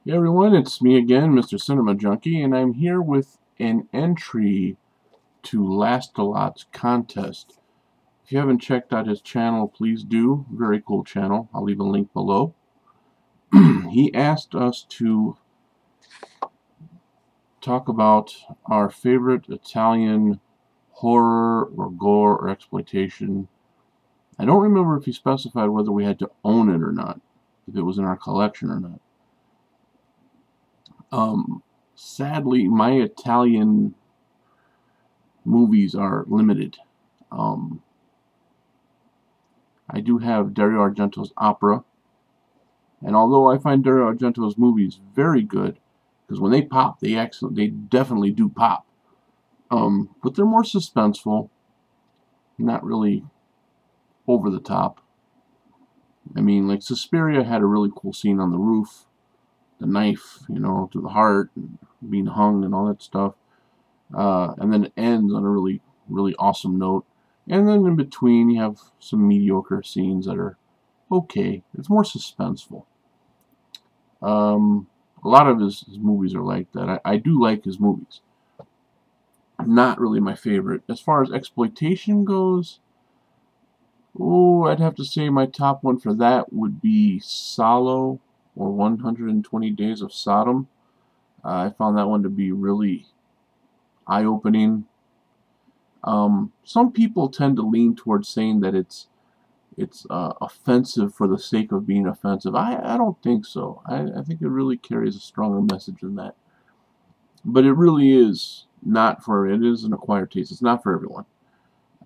Hey everyone, it's me again, Mr. Cinema Junkie, and I'm here with an entry to LASTALOT'S contest. If you haven't checked out his channel, please do. Very cool channel. I'll leave a link below. He asked us to talk about our favorite Italian horror or gore or exploitation. I don't remember if he specified whether we had to own it or not, if it was in our collection or not. Sadly, my Italian movies are limited. Um, I do have Dario Argento's opera, and although I find Dario Argento's movies very good, because when they pop, they definitely do pop. But they're more suspenseful, not really over the top. I mean, like Suspiria had a really cool scene on the roof, the knife, to the heart, and being hung and all that stuff. And then it ends on a really, really awesome note. And then in between, you have some mediocre scenes that are okay. It's more suspenseful. A lot of his movies are like that. I do like his movies. Not really my favorite. As far as exploitation goes, oh, I'd have to say my top one for that would be Salo or 120 Days of Sodom. I found that one to be really eye-opening. Some people tend to lean towards saying that it's offensive for the sake of being offensive. I don't think so. I think it really carries a stronger message than that. But it really is not for, it is an acquired taste. It's not for everyone.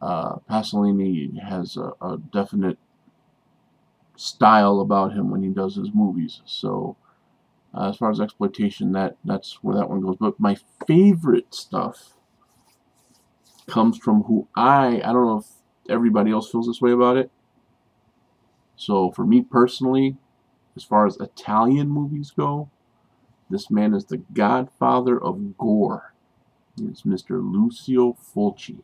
Pasolini has a definite style about him when he does his movies. So as far as exploitation, that's where that one goes. But my favorite stuff comes from who I don't know if everybody else feels this way about it. So for me personally, as far as Italian movies go, this man is the godfather of gore. It's Mr. Lucio Fulci.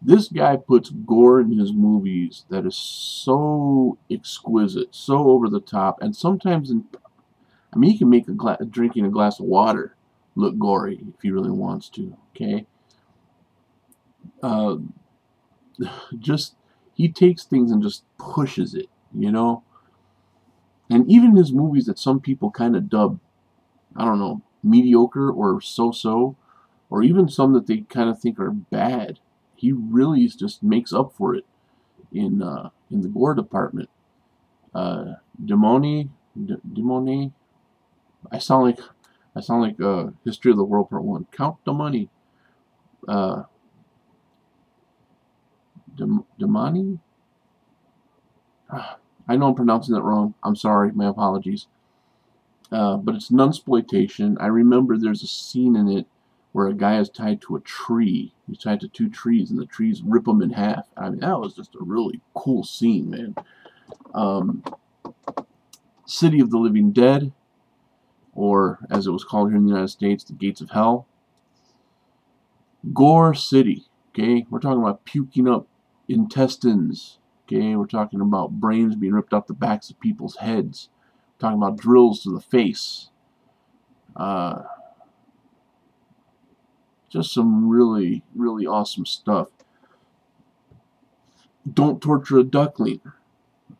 This guy puts gore in his movies that is so exquisite, so over the top, and sometimes, I mean, he can make drinking a glass of water look gory if he really wants to. Okay, uh, just he takes things and just pushes it. And even his movies that some people kind of dub, I don't know, mediocre or so-so, or even some that they kind of think are bad, he really just makes up for it in the gore department. Uh, Demoni, Demoni. I sound like History of the World Part One. Count the money. Uh, Demoni. I know I'm pronouncing that wrong. I'm sorry. My apologies. But it's nunsploitation. I remember there's a scene in it where a guy is tied to a tree. He's tied to two trees, and the trees rip him in half. I mean, that was just a really cool scene, man. Um, City of the Living Dead, or as it was called here in the United States, The Gates of Hell. Gore City, okay? We're talking about puking up intestines, okay? We're talking about brains being ripped off the backs of people's heads. We're talking about drills to the face. Uh, just some really, really awesome stuff. Don't Torture a Duckling.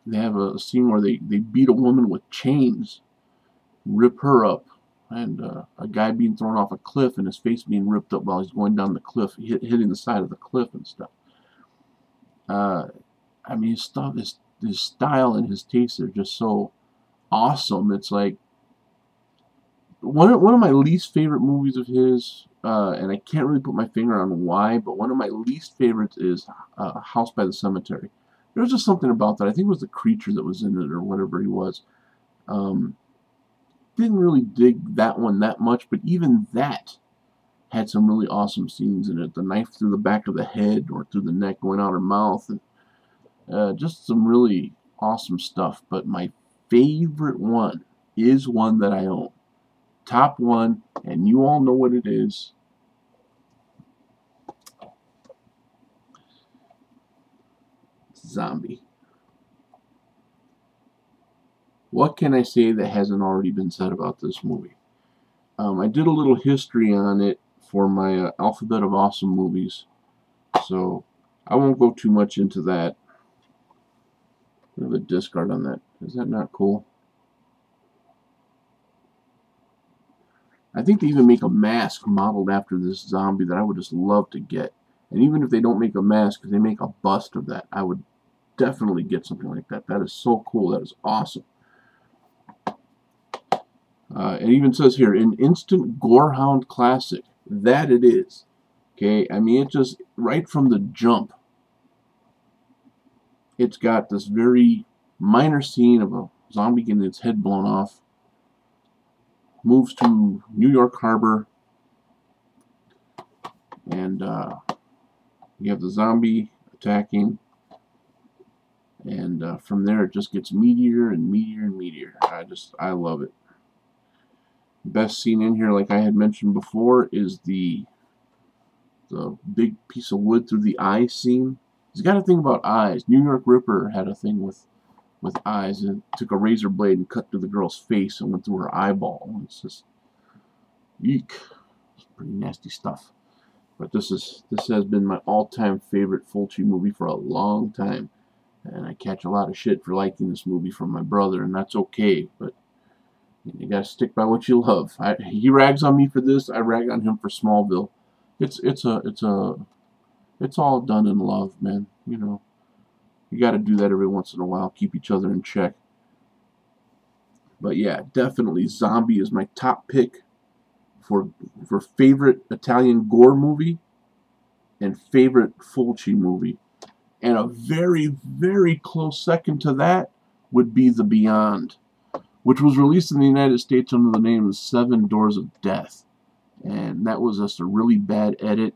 They have a scene where they beat a woman with chains, rip her up, and a guy being thrown off a cliff and his face being ripped up while he's going down the cliff, hitting the side of the cliff and stuff. I mean, his style and his taste are just so awesome. It's like one of my least favorite movies of his, and I can't really put my finger on why, but one of my least favorites is House by the Cemetery. There was just something about that. I think it was the creature that was in it or whatever he was. Um, didn't really dig that one that much, but even that had some really awesome scenes in it. The knife through the back of the head or through the neck going out her mouth, and just some really awesome stuff. But my favorite one is one that I own. Top one, and you all know what it is. Zombie. what can I say that hasn't already been said about this movie? I did a little history on it for my Alphabet of Awesome movies, so I won't go too much into that. I have a discard on that. Is that not cool? I think they even make a mask modeled after this zombie that I would just love to get. And even if they don't make a mask, if they make a bust of that, I would definitely get something like that. That is so cool. That is awesome. It even says here, an instant gorehound classic. That it is. Okay, I mean, it just, right from the jump, it's got this very minor scene of a zombie getting its head blown off. Moves to New York Harbor, and you have the zombie attacking, and from there it just gets meatier and meatier and meatier. I love it. Best scene in here, like I had mentioned before, is the big piece of wood through the eye scene. He's got a thing about eyes. New York Ripper had a thing with eyes, and took a razor blade and cut through the girl's face and went through her eyeball. It's just, eek. It's pretty nasty stuff. But this has been my all-time favorite Fulci movie for a long time, and I catch a lot of shit for liking this movie from my brother, and that's okay. But you gotta stick by what you love. He rags on me for this. I rag on him for Smallville. It's all done in love, man. You know. You got to do that every once in a while. Keep each other in check. But yeah, definitely Zombie is my top pick for favorite Italian gore movie and favorite Fulci movie. And a very, very close second to that would be The Beyond, which was released in the United States under the name of Seven Doors of Death. And that was just a really bad edit.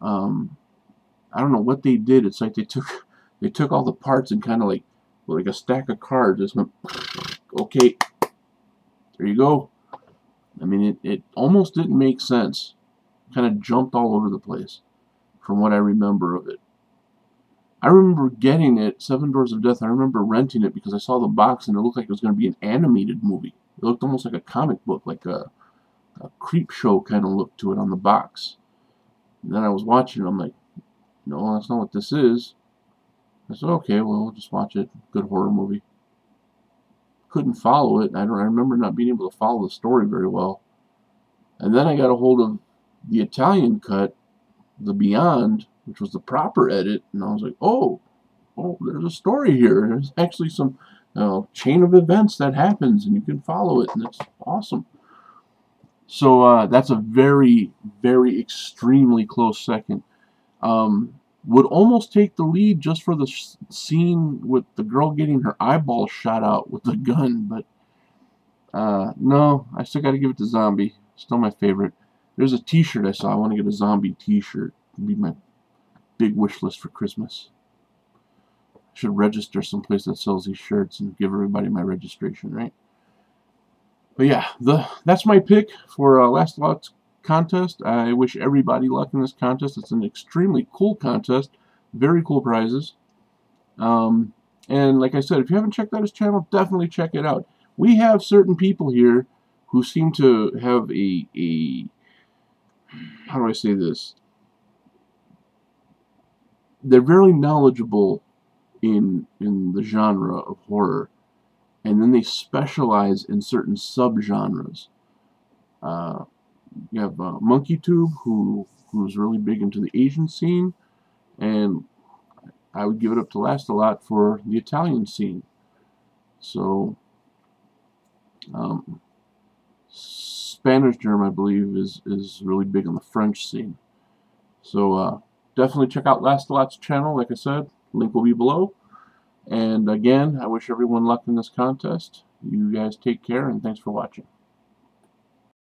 I don't know what they did. It's like they took all the parts and kind of like a stack of cards, just went, okay, there you go. I mean, it almost didn't make sense. Kind of jumped all over the place from what I remember of it. I remember getting it, Seven Doors of Death. I remember renting it because I saw the box and it looked like it was going to be an animated movie. It looked almost like a comic book, like a creep show kind of look to it on the box. And then I was watching it. I'm like, no, that's not what this is. I said, okay, well, we'll just watch it. Good horror movie. Couldn't follow it. I remember not being able to follow the story very well. And then I got a hold of the Italian cut, The Beyond, which was the proper edit, and I was like, oh, there's a story here. There's actually some chain of events that happens, and you can follow it, and it's awesome. So that's a very, very extremely close second. Would almost take the lead just for the scene with the girl getting her eyeball shot out with the gun, but no, I still got to give it to Zombie. Still my favorite. There's a t-shirt I saw. I want to get a Zombie t-shirt. It'll be my big wish list for Christmas. I should register someplace that sells these shirts and give everybody my registration, right? But yeah, that's my pick for LASTALOT'S contest. I wish everybody luck in this contest. It's an extremely cool contest. Very cool prizes. And like I said, if you haven't checked out his channel, definitely check it out. We have certain people here who seem to have a how do I say this? They're very knowledgeable in the genre of horror, and then they specialize in certain subgenres. You have MonkeyTube, who's really big into the Asian scene, and I would give it up to LASTALOT for the Italian scene. So Spanish Germ, I believe, is really big on the French scene. So definitely check out LASTALOT'S channel. Like I said, link will be below. And again, I wish everyone luck in this contest. You guys take care, and thanks for watching.